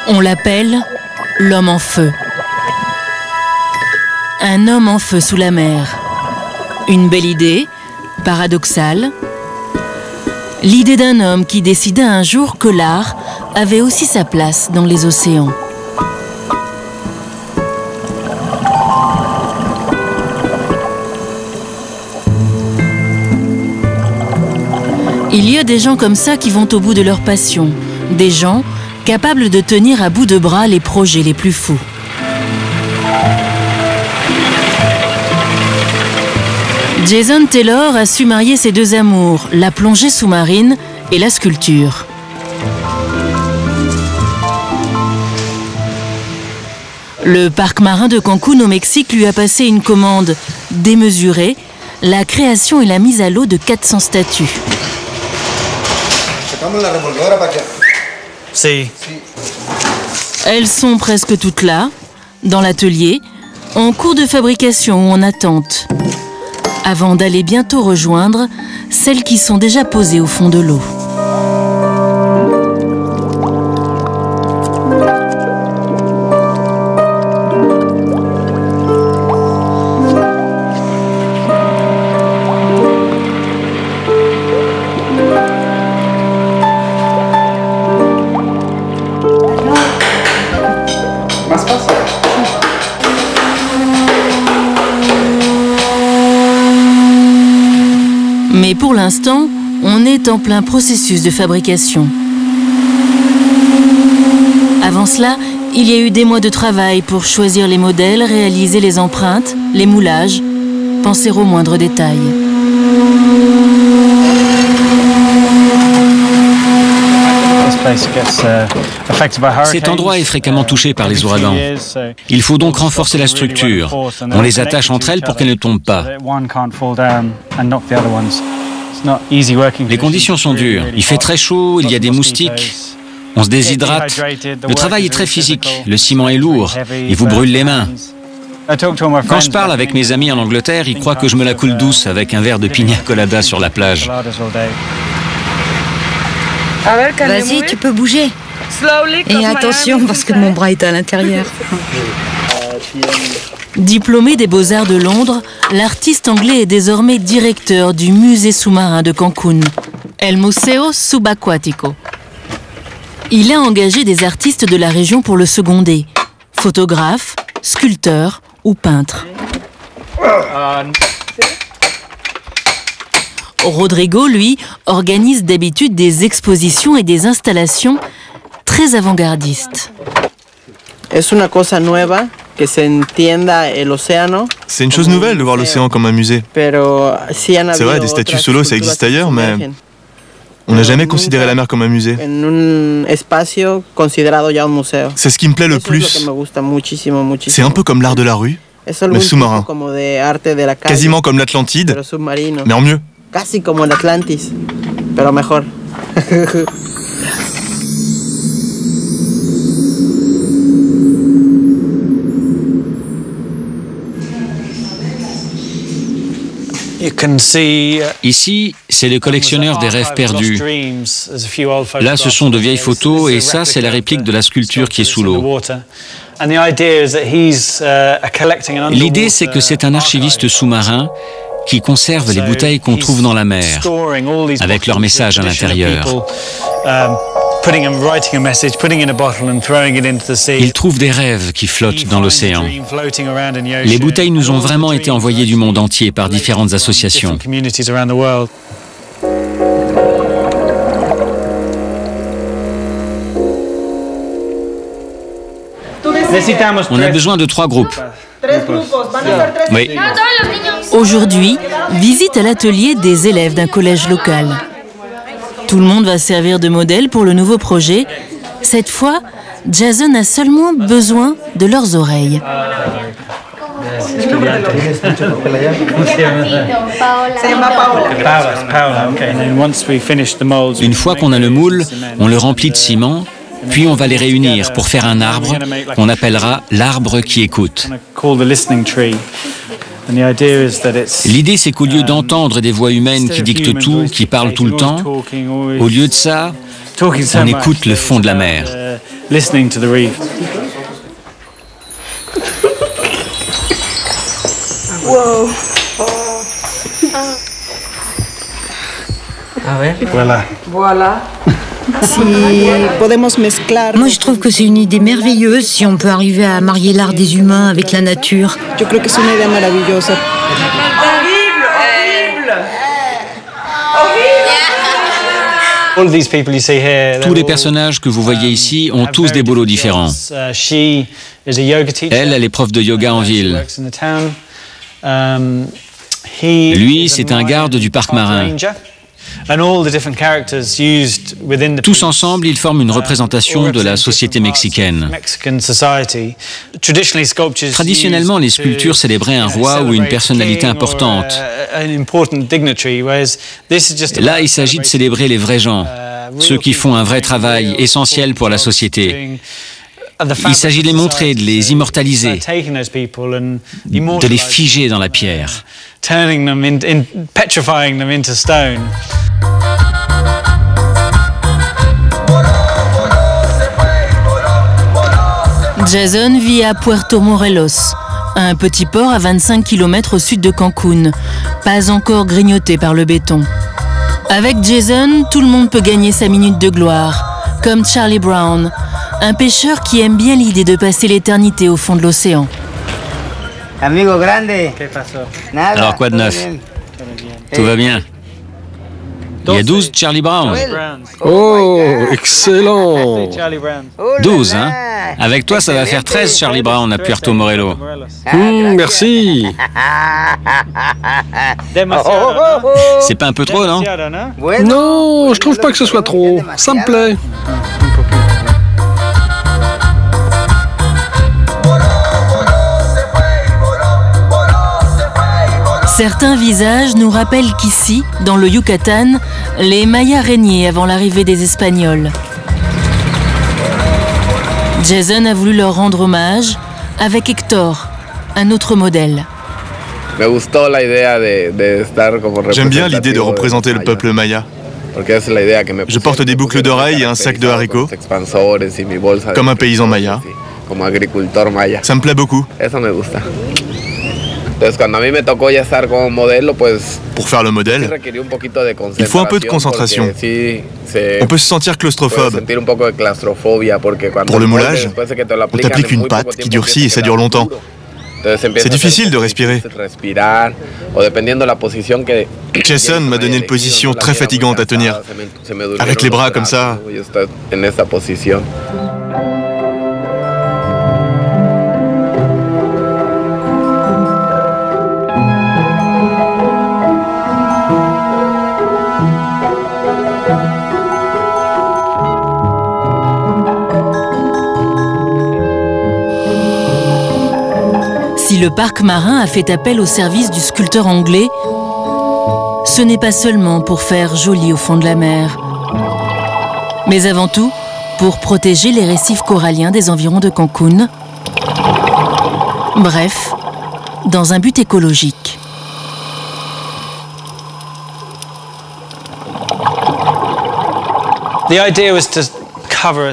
On l'appelle l'homme en feu. Un homme en feu sous la mer. Une belle idée, paradoxale. L'idée d'un homme qui décida un jour que l'art avait aussi sa place dans les océans. Il y a des gens comme ça qui vont au bout de leur passion. Des gens capables de tenir à bout de bras les projets les plus fous. Jason Taylor a su marier ses deux amours, la plongée sous-marine et la sculpture. Le parc marin de Cancún au Mexique lui a passé une commande démesurée, la création et la mise à l'eau de 400 statues. Elles sont presque toutes là, dans l'atelier, en cours de fabrication ou en attente, avant d'aller bientôt rejoindre celles qui sont déjà posées au fond de l'eau. Mais pour l'instant, on est en plein processus de fabrication. Avant cela, il y a eu des mois de travail pour choisir les modèles, réaliser les empreintes, les moulages, penser aux moindres détails. Cet endroit est fréquemment touché par les ouragans. Il faut donc renforcer la structure. On les attache entre elles pour qu'elles ne tombent pas. Les conditions sont dures. Il fait très chaud, il y a des moustiques. On se déshydrate. Le travail est très physique. Le ciment est lourd. Il vous brûle les mains. Quand je parle avec mes amis en Angleterre, ils croient que je me la coule douce avec un verre de pina colada sur la plage. Vas-y, tu peux bouger. Et attention, parce que mon bras est à l'intérieur. Diplômé des Beaux-Arts de Londres, l'artiste anglais est désormais directeur du musée sous-marin de Cancún, El Museo Subaquático. Il a engagé des artistes de la région pour le seconder, photographes, sculpteurs ou peintres. Rodrigo, lui, organise d'habitude des expositions et des installations très avant-gardistes. C'est une chose nouvelle de voir l'océan comme un musée. C'est vrai, des statues solo, ça existe ailleurs, mais on n'a jamais considéré la mer comme un musée. C'est ce qui me plaît le plus. C'est un peu comme l'art de la rue, mais sous-marin. Quasiment comme l'Atlantide, mais en mieux. Casi como el Atlantis, pero mejor. Ici, c'est le collectionneur des rêves perdus. Là, ce sont de vieilles photos et ça, c'est la réplique de la sculpture qui est sous l'eau. L'idée, c'est que c'est un archiviste sous-marin qui conserve les bouteilles qu'on trouve dans la mer, avec leur message à l'intérieur. Il trouve des rêves qui flottent dans l'océan. Les bouteilles nous ont vraiment été envoyées du monde entier par différentes associations. On a besoin de 3 groupes. Oui. Aujourd'hui, visite à l'atelier des élèves d'un collège local. Tout le monde va servir de modèle pour le nouveau projet. Cette fois, Jason a seulement besoin de leurs oreilles. Une fois qu'on a le moule, on le remplit de ciment, puis on va les réunir pour faire un arbre qu'on appellera l'arbre qui écoute. L'idée, c'est qu'au lieu d'entendre des voix humaines qui dictent tout, qui parlent tout le temps, au lieu de ça, on écoute le fond de la mer. listening to the reef. Wow. Voilà. Moi, je trouve que c'est une idée merveilleuse si on peut arriver à marier l'art des humains avec la nature. Je crois que c'est une idée maravillosa. Tous les personnages que vous voyez ici ont tous des boulots différents. Elle est prof de yoga en ville. Lui, c'est un garde du parc marin. Tous ensemble, ils forment une représentation de la société mexicaine. Traditionnellement, les sculptures célébraient un roi ou une personnalité importante. Là, il s'agit de célébrer les vrais gens, ceux qui font un vrai travail essentiel pour la société. Il s'agit de les montrer, de les immortaliser, de les figer dans la pierre. Jason vit à Puerto Morelos, un petit port à 25 km au sud de Cancun, pas encore grignoté par le béton. Avec Jason, tout le monde peut gagner sa minute de gloire, comme Charlie Brown, un pêcheur qui aime bien l'idée de passer l'éternité au fond de l'océan. Alors quoi de neuf? Tout va bien. Il y a 12 Charlie Brown. Oh, excellent. 12, hein? Avec toi, ça va faire 13 Charlie Brown à Puerto Morelos. Merci. C'est pas un peu trop, non? Non, je trouve pas que ce soit trop. Ça me plaît. Certains visages nous rappellent qu'ici, dans le Yucatan, les Mayas régnaient avant l'arrivée des Espagnols. Jason a voulu leur rendre hommage avec Hector, un autre modèle. J'aime bien l'idée de représenter le peuple maya. Je porte des boucles d'oreilles et un sac de haricots, comme un paysan maya. Ça me plaît beaucoup. Pour faire le modèle, il faut un peu de concentration. On peut se sentir claustrophobe. Pour le moulage, on t'applique une pâte qui durcit et ça dure longtemps. C'est difficile de respirer. Jason m'a donné une position très fatigante à tenir. Avec les bras comme ça. Si le parc marin a fait appel au service du sculpteur anglais, ce n'est pas seulement pour faire joli au fond de la mer, mais avant tout pour protéger les récifs coralliens des environs de Cancun. Bref, dans un but écologique.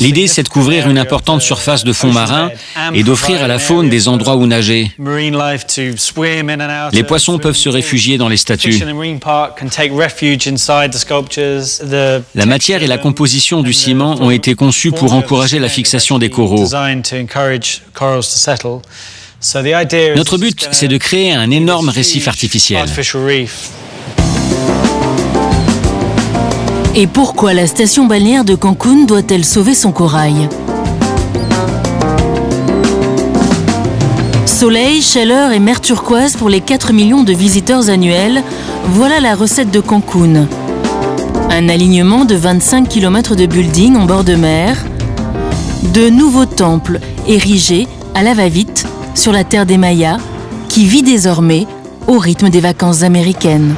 L'idée, c'est de couvrir une importante surface de fond marin et d'offrir à la faune des endroits où nager. Les poissons peuvent se réfugier dans les statues. La matière et la composition du ciment ont été conçus pour encourager la fixation des coraux. Notre but, c'est de créer un énorme récif artificiel. Et pourquoi la station balnéaire de Cancun doit-elle sauver son corail? Soleil, chaleur et mer turquoise pour les 4 millions de visiteurs annuels, voilà la recette de Cancun. Un alignement de 25 km de buildings en bord de mer, de nouveaux temples érigés à la va-vite sur la terre des Mayas, qui vit désormais au rythme des vacances américaines.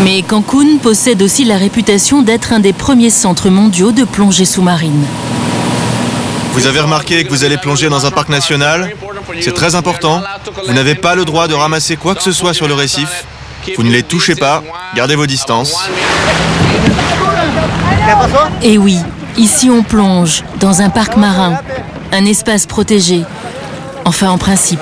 Mais Cancun possède aussi la réputation d'être un des premiers centres mondiaux de plongée sous-marine. Vous avez remarqué que vous allez plonger dans un parc national? C'est très important. Vous n'avez pas le droit de ramasser quoi que ce soit sur le récif. Vous ne les touchez pas. Gardez vos distances. Et oui, ici on plonge dans un parc marin, un espace protégé. Enfin, en principe.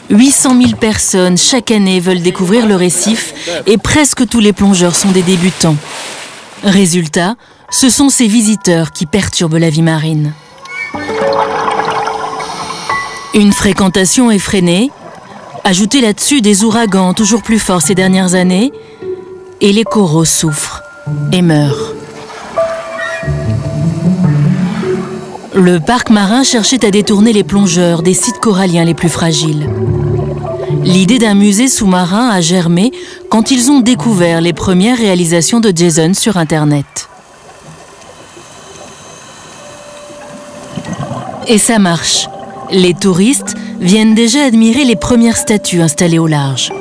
800 000 personnes chaque année veulent découvrir le récif et presque tous les plongeurs sont des débutants. Résultat, ce sont ces visiteurs qui perturbent la vie marine. Une fréquentation effrénée, ajoutez là-dessus des ouragans toujours plus forts ces dernières années, et les coraux souffrent et meurent. Le parc marin cherchait à détourner les plongeurs des sites coralliens les plus fragiles. L'idée d'un musée sous-marin a germé quand ils ont découvert les premières réalisations de Jason sur Internet. Et ça marche. Les touristes viennent déjà admirer les premières statues installées au large.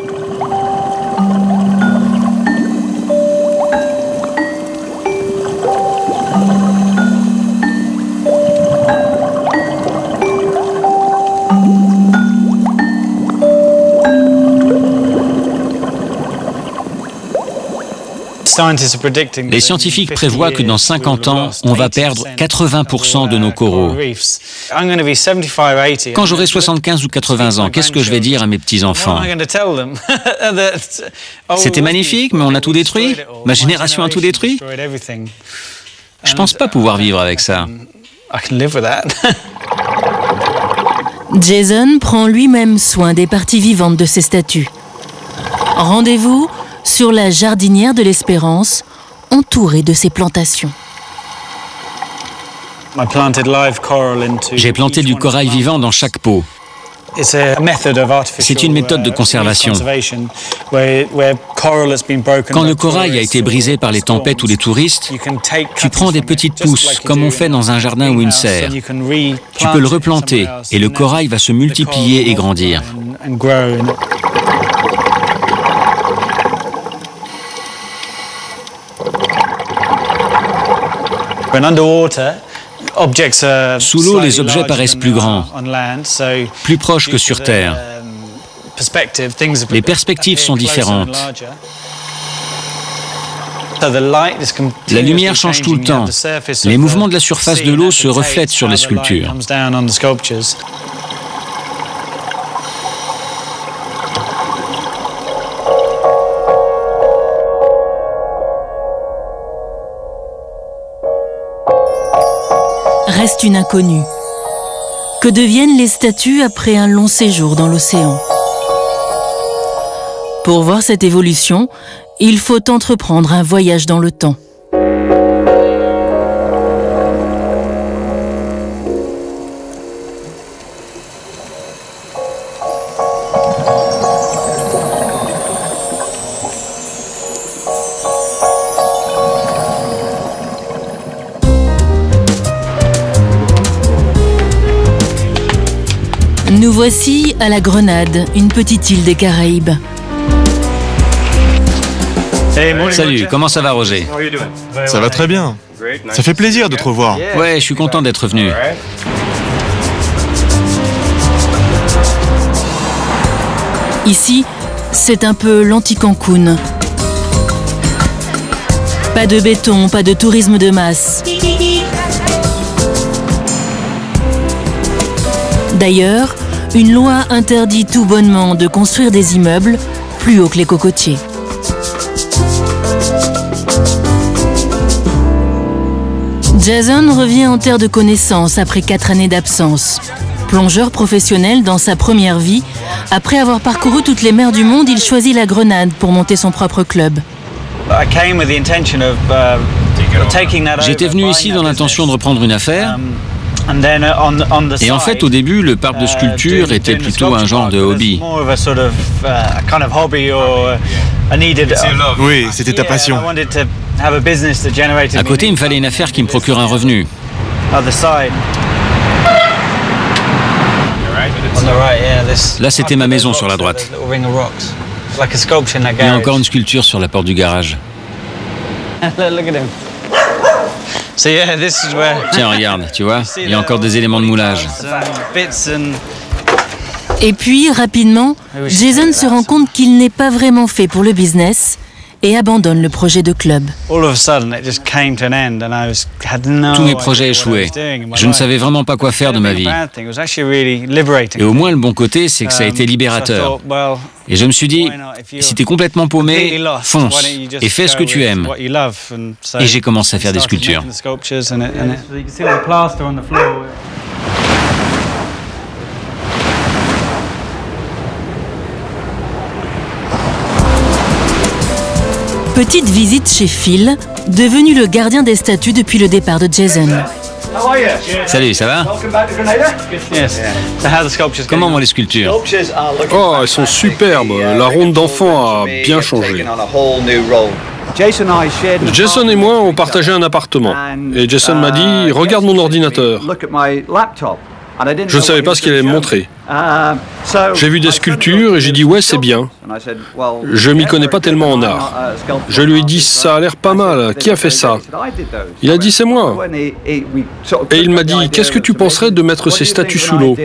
Les scientifiques prévoient que dans 50 ans, on va perdre 80% de nos coraux. Quand j'aurai 75 ou 80 ans, qu'est-ce que je vais dire à mes petits-enfants? C'était magnifique, mais on a tout détruit? Ma génération a tout détruit? Je pense pas pouvoir vivre avec ça. Jason prend lui-même soin des parties vivantes de ces statues. Rendez-vous sur la jardinière de l'Espérance, entourée de ces plantations. J'ai planté du corail vivant dans chaque pot. C'est une méthode de conservation. Quand le corail a été brisé par les tempêtes ou les touristes, tu prends des petites pousses, comme on fait dans un jardin ou une serre. Tu peux le replanter et le corail va se multiplier et grandir. Sous l'eau, les objets paraissent plus grands, plus proches que sur Terre. Les perspectives sont différentes. La lumière change tout le temps. Les mouvements de la surface de l'eau se reflètent sur les sculptures. Reste une inconnue. Que deviennent les statues après un long séjour dans l'océan? Pour voir cette évolution, il faut entreprendre un voyage dans le temps. Nous voici à la Grenade, une petite île des Caraïbes. Salut, comment ça va, Roger? Ça va très bien. Ça fait plaisir de te revoir. Ouais, je suis content d'être venu. Ici, c'est un peu l'anti-Cancun. Pas de béton, pas de tourisme de masse. D'ailleurs, une loi interdit tout bonnement de construire des immeubles plus hauts que les cocotiers. Jason revient en terre de connaissance après 4 années d'absence. Plongeur professionnel dans sa première vie, après avoir parcouru toutes les mers du monde, il choisit la Grenade pour monter son propre club. J'étais venu ici dans l'intention de reprendre une affaire. Et en fait, au début, le parc de sculpture était plutôt un genre de hobby. Oui, c'était ta passion. À côté, il me fallait une affaire qui me procure un revenu. Là, c'était ma maison sur la droite. Il y a encore une sculpture sur la porte du garage. Tiens, regarde, tu vois, il y a encore des éléments de moulage. Et puis, rapidement, Jason se rend compte qu'il n'est pas vraiment fait pour le business et abandonne le projet de club. Tous mes projets échouaient. Je ne savais vraiment pas quoi faire de ma vie. Et au moins, le bon côté, c'est que ça a été libérateur. Et je me suis dit, si t'es complètement paumé, fonce et fais ce que tu aimes. Et j'ai commencé à faire des sculptures. Petite visite chez Phil, devenu le gardien des statues depuis le départ de Jason. Salut, ça va? Comment vont les sculptures? Oh, elles sont superbes. La ronde d'enfant a bien changé. Jason et moi, on partageait un appartement. Et Jason m'a dit, regarde mon ordinateur. Je ne savais pas ce qu'il allait me montrer. J'ai vu des sculptures et j'ai dit, ouais, c'est bien. Je m'y connais pas tellement en art. Je lui ai dit, ça a l'air pas mal. Qui a fait ça? Il a dit, c'est moi. Et il m'a dit, qu'est-ce que tu penserais de mettre ces statues sous l'eau?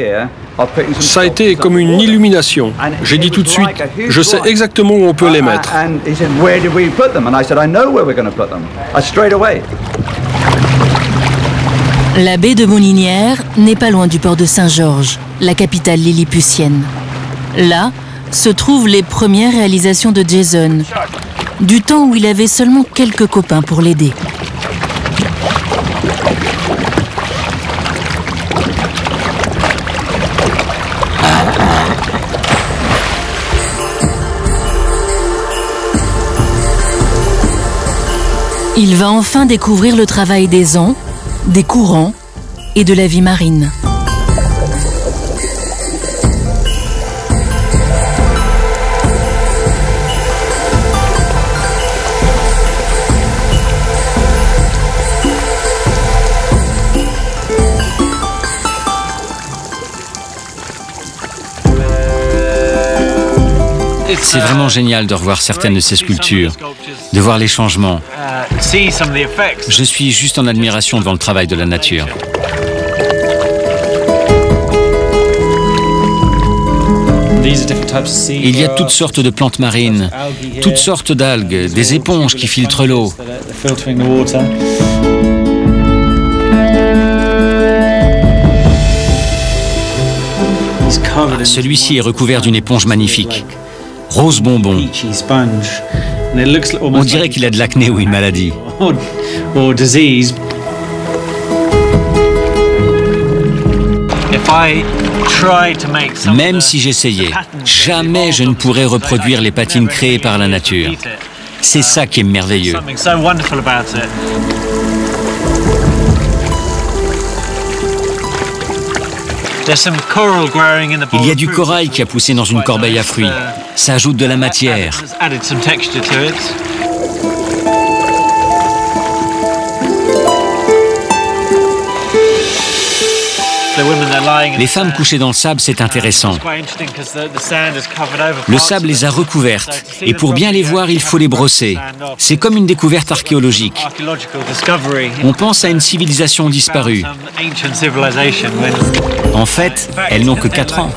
Ça a été comme une illumination. J'ai dit tout de suite, je sais exactement où on peut les mettre. La baie de Molinière n'est pas loin du port de Saint-Georges, la capitale lilliputienne. Là se trouvent les premières réalisations de Jason, du temps où il avait seulement quelques copains pour l'aider. Il va enfin découvrir le travail des ans, des courants et de la vie marine. C'est vraiment génial de revoir certaines de ces sculptures, de voir les changements. Je suis juste en admiration devant le travail de la nature. Il y a toutes sortes de plantes marines, toutes sortes d'algues, des éponges qui filtrent l'eau. Celui-ci est recouvert d'une éponge magnifique. Rose bonbon. On dirait qu'il a de l'acné ou une maladie. Même si j'essayais, jamais je ne pourrais reproduire les patines créées par la nature. C'est ça qui est merveilleux. Il y a du corail qui a poussé dans une corbeille à fruits. Ça ajoute de la matière. Les femmes couchées dans le sable, c'est intéressant. Le sable les a recouvertes, et pour bien les voir, il faut les brosser. C'est comme une découverte archéologique. On pense à une civilisation disparue. En fait, elles n'ont que 4 ans.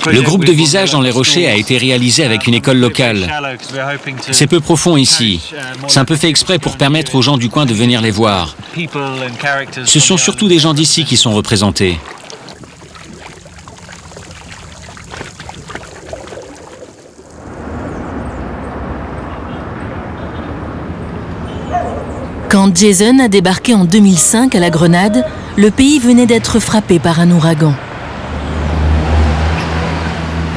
Le groupe de visages dans les rochers a été réalisé avec une école locale. C'est peu profond ici. C'est un peu fait exprès pour permettre aux gens du coin de venir les voir. Ce sont surtout des gens d'ici qui sont représentés. Quand Jason a débarqué en 2005 à la Grenade, le pays venait d'être frappé par un ouragan.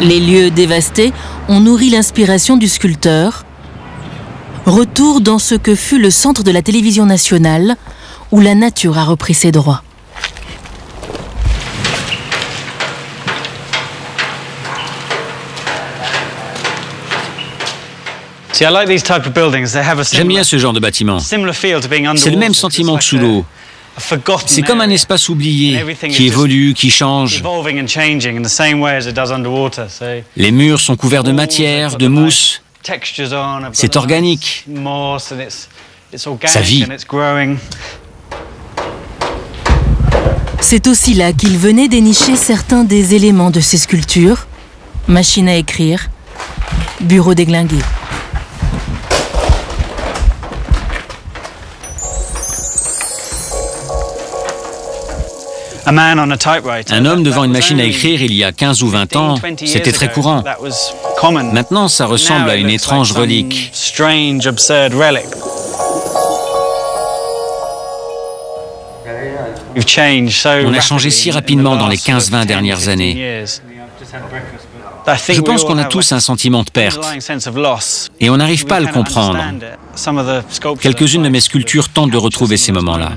Les lieux dévastés ont nourri l'inspiration du sculpteur. Retour dans ce que fut le centre de la télévision nationale, où la nature a repris ses droits. J'aime bien ce genre de bâtiment. C'est le même sentiment que sous l'eau. C'est comme un espace oublié, qui évolue, qui change. Les murs sont couverts de matière, de mousse. C'est organique. Ça vit. C'est aussi là qu'il venait dénicher certains des éléments de ces sculptures. Machine à écrire, bureau déglingué. Un homme devant une machine à écrire il y a 15 ou 20 ans, c'était très courant. Maintenant, ça ressemble à une étrange relique. On a changé si rapidement dans les 15-20 dernières années. Je pense qu'on a tous un sentiment de perte et on n'arrive pas à le comprendre. Quelques-unes de mes sculptures tentent de retrouver ces moments-là.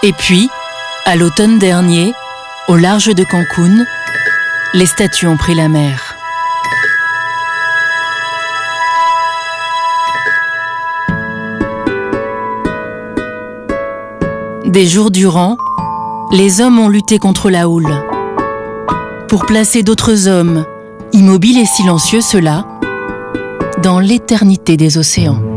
Et puis, à l'automne dernier, au large de Cancun, les statues ont pris la mer. Des jours durant, les hommes ont lutté contre la houle. Pour placer d'autres hommes, immobiles et silencieux, ceux-là, dans l'éternité des océans.